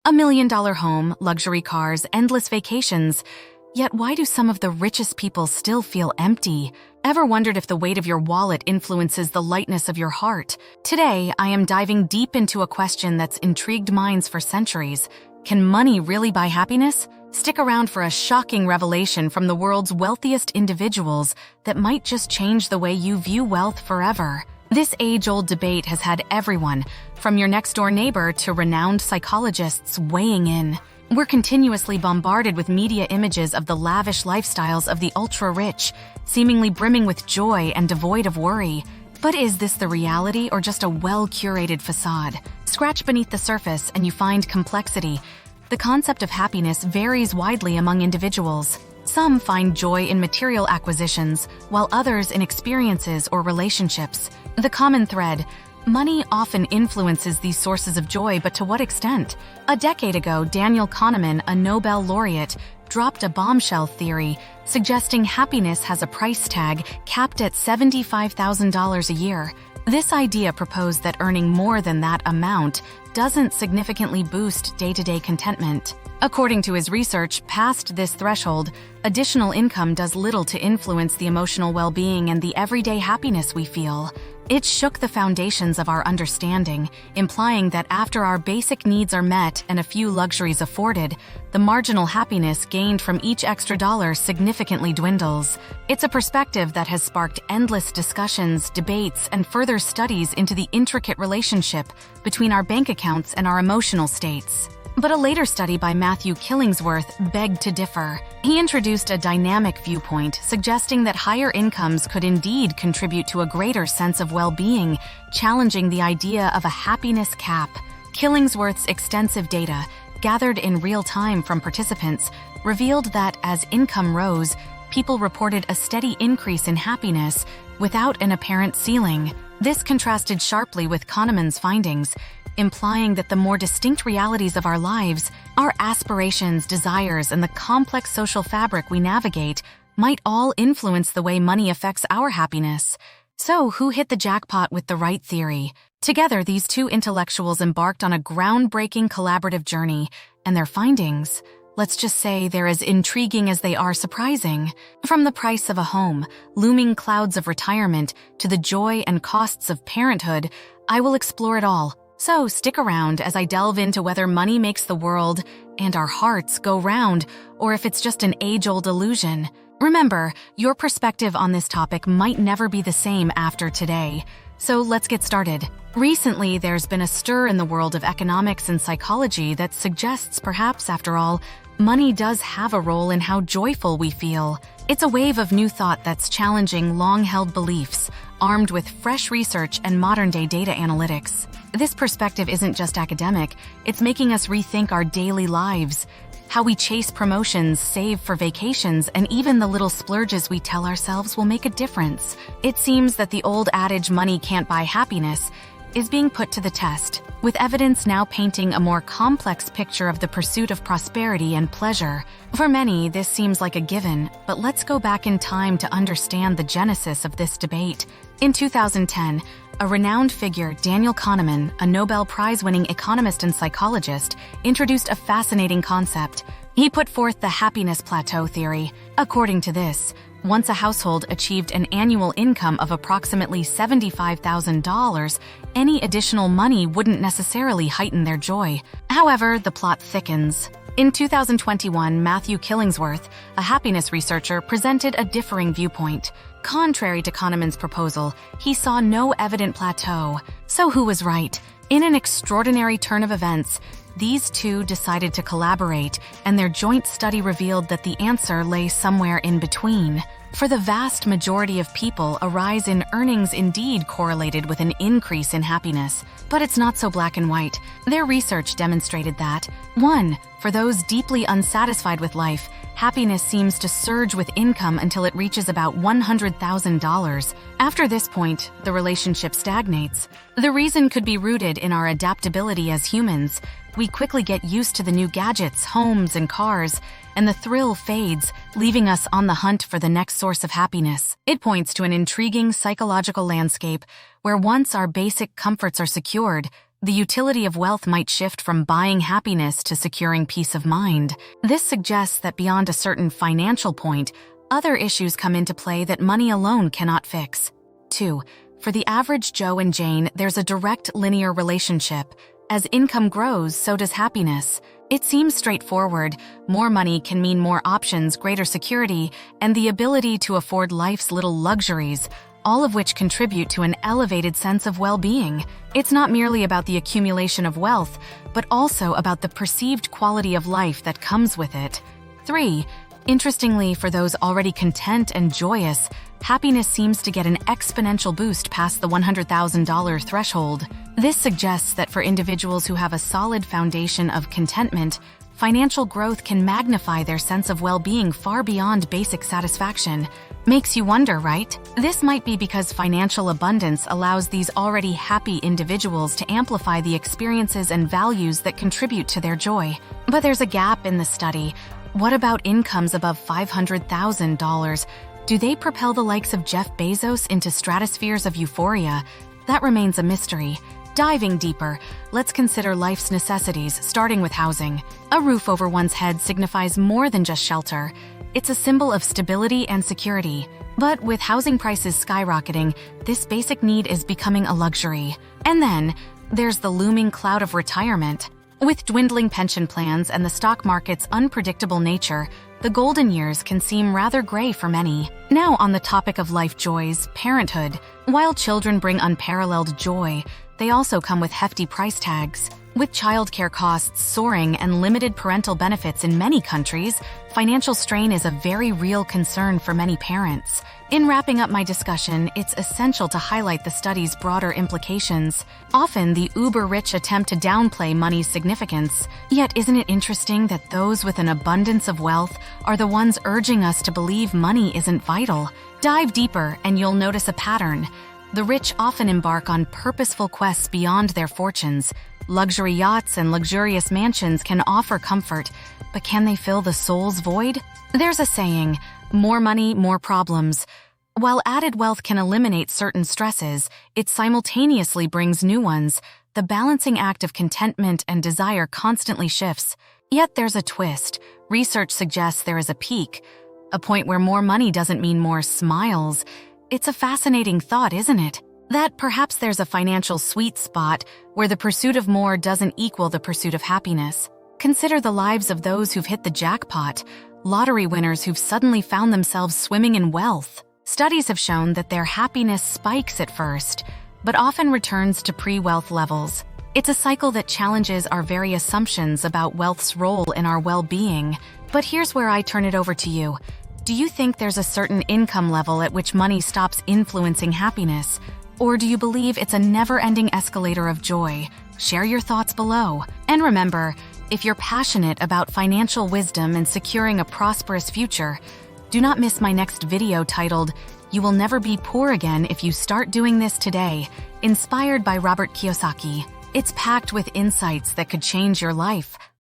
$1 million home, luxury cars, endless vacations. Yet why do some of the richest people still feel empty? Ever wondered if the weight of your wallet influences the lightness of your heart? Today, I am diving deep into a question that's intrigued minds for centuries. Can money really buy happiness? Stick around for a shocking revelation from the world's wealthiest individuals that might just change the way you view wealth forever. This age-old debate has had everyone, from your next-door neighbor to renowned psychologists, weighing in. We're continuously bombarded with media images of the lavish lifestyles of the ultra-rich, seemingly brimming with joy and devoid of worry. But is this the reality or just a well-curated facade? Scratch beneath the surface and you find complexity. The concept of happiness varies widely among individuals. Some find joy in material acquisitions, while others in experiences or relationships. The common thread: money often influences these sources of joy, but to what extent? A decade ago, Daniel Kahneman, a Nobel laureate, dropped a bombshell theory suggesting happiness has a price tag capped at $75,000 a year. This idea proposed that earning more than that amount doesn't significantly boost day-to-day contentment. According to his research, past this threshold, additional income does little to influence the emotional well-being and the everyday happiness we feel. It shook the foundations of our understanding, implying that after our basic needs are met and a few luxuries afforded, the marginal happiness gained from each extra dollar significantly dwindles. It's a perspective that has sparked endless discussions, debates, and further studies into the intricate relationship between our bank accounts and our emotional states. But a later study by Matthew Killingsworth begged to differ. He introduced a dynamic viewpoint, suggesting that higher incomes could indeed contribute to a greater sense of well-being, challenging the idea of a happiness cap. Killingsworth's extensive data, gathered in real time from participants, revealed that as income rose, people reported a steady increase in happiness without an apparent ceiling. This contrasted sharply with Kahneman's findings, implying that the more distinct realities of our lives, our aspirations, desires, and the complex social fabric we navigate might all influence the way money affects our happiness. So, who hit the jackpot with the right theory? Together, these two intellectuals embarked on a groundbreaking collaborative journey, and their findings, let's just say, they're as intriguing as they are surprising. From the price of a home, looming clouds of retirement, to the joy and costs of parenthood, I will explore it all. So stick around as I delve into whether money makes the world and our hearts go round, or if it's just an age-old illusion. Remember, your perspective on this topic might never be the same after today. So let's get started. Recently, there's been a stir in the world of economics and psychology that suggests perhaps, after all, money does have a role in how joyful we feel. It's a wave of new thought that's challenging long-held beliefs, armed with fresh research and modern-day data analytics. This perspective isn't just academic, it's making us rethink our daily lives, how we chase promotions, save for vacations, and even the little splurges we tell ourselves will make a difference. It seems that the old adage, money can't buy happiness, is being put to the test, with evidence now painting a more complex picture of the pursuit of prosperity and pleasure. For many, this seems like a given, but let's go back in time to understand the genesis of this debate. In 2010, a renowned figure, Daniel Kahneman, a Nobel Prize-winning economist and psychologist, introduced a fascinating concept. He put forth the happiness plateau theory. According to this, once a household achieved an annual income of approximately $75,000, any additional money wouldn't necessarily heighten their joy. However, the plot thickens. In 2021, Matthew Killingsworth, a happiness researcher, presented a differing viewpoint. Contrary to Kahneman's proposal, he saw no evident plateau. So who was right? In an extraordinary turn of events, these two decided to collaborate, and their joint study revealed that the answer lay somewhere in between. For the vast majority of people, a rise in earnings indeed correlated with an increase in happiness. But it's not so black and white. Their research demonstrated that, 1. For those deeply unsatisfied with life, happiness seems to surge with income until it reaches about $100,000. After this point, the relationship stagnates. The reason could be rooted in our adaptability as humans. We quickly get used to the new gadgets, homes, and cars, and the thrill fades, leaving us on the hunt for the next source of happiness. It points to an intriguing psychological landscape where once our basic comforts are secured, the utility of wealth might shift from buying happiness to securing peace of mind. This suggests that beyond a certain financial point, other issues come into play that money alone cannot fix. 2. For the average Joe and Jane, there's a direct linear relationship. As income grows, so does happiness. It seems straightforward. More money can mean more options, greater security, and the ability to afford life's little luxuries, all of which contribute to an elevated sense of well-being. It's not merely about the accumulation of wealth, but also about the perceived quality of life that comes with it. 3. Interestingly, for those already content and joyous, happiness seems to get an exponential boost past the $100,000 threshold. This suggests that for individuals who have a solid foundation of contentment, financial growth can magnify their sense of well-being far beyond basic satisfaction. Makes you wonder, right? This might be because financial abundance allows these already happy individuals to amplify the experiences and values that contribute to their joy. But there's a gap in the study. What about incomes above $500,000? Do they propel the likes of Jeff Bezos into stratospheres of euphoria? That remains a mystery. Diving deeper, let's consider life's necessities, starting with housing. A roof over one's head signifies more than just shelter. It's a symbol of stability and security. But with housing prices skyrocketing, this basic need is becoming a luxury. And then, there's the looming cloud of retirement. With dwindling pension plans and the stock market's unpredictable nature, the golden years can seem rather gray for many. Now on the topic of life joys, parenthood. While children bring unparalleled joy, they also come with hefty price tags. With childcare costs soaring and limited parental benefits in many countries, financial strain is a very real concern for many parents. In wrapping up my discussion, it's essential to highlight the study's broader implications. Often, the uber-rich attempt to downplay money's significance. Yet, isn't it interesting that those with an abundance of wealth are the ones urging us to believe money isn't vital? Dive deeper and you'll notice a pattern. The rich often embark on purposeful quests beyond their fortunes. Luxury yachts and luxurious mansions can offer comfort, but can they fill the soul's void? There's a saying, more money, more problems. While added wealth can eliminate certain stresses, it simultaneously brings new ones. The balancing act of contentment and desire constantly shifts. Yet there's a twist. Research suggests there is a peak, a point where more money doesn't mean more smiles. It's a fascinating thought, isn't it? That perhaps there's a financial sweet spot where the pursuit of more doesn't equal the pursuit of happiness. Consider the lives of those who've hit the jackpot, lottery winners who've suddenly found themselves swimming in wealth. Studies have shown that their happiness spikes at first, but often returns to pre-wealth levels. It's a cycle that challenges our very assumptions about wealth's role in our well-being. But here's where I turn it over to you. Do you think there's a certain income level at which money stops influencing happiness? Or do you believe it's a never-ending escalator of joy? Share your thoughts below. And remember, if you're passionate about financial wisdom and securing a prosperous future, do not miss my next video titled, "You Will Never Be Poor Again If You Start Doing This Today," inspired by Robert Kiyosaki. It's packed with insights that could change your life.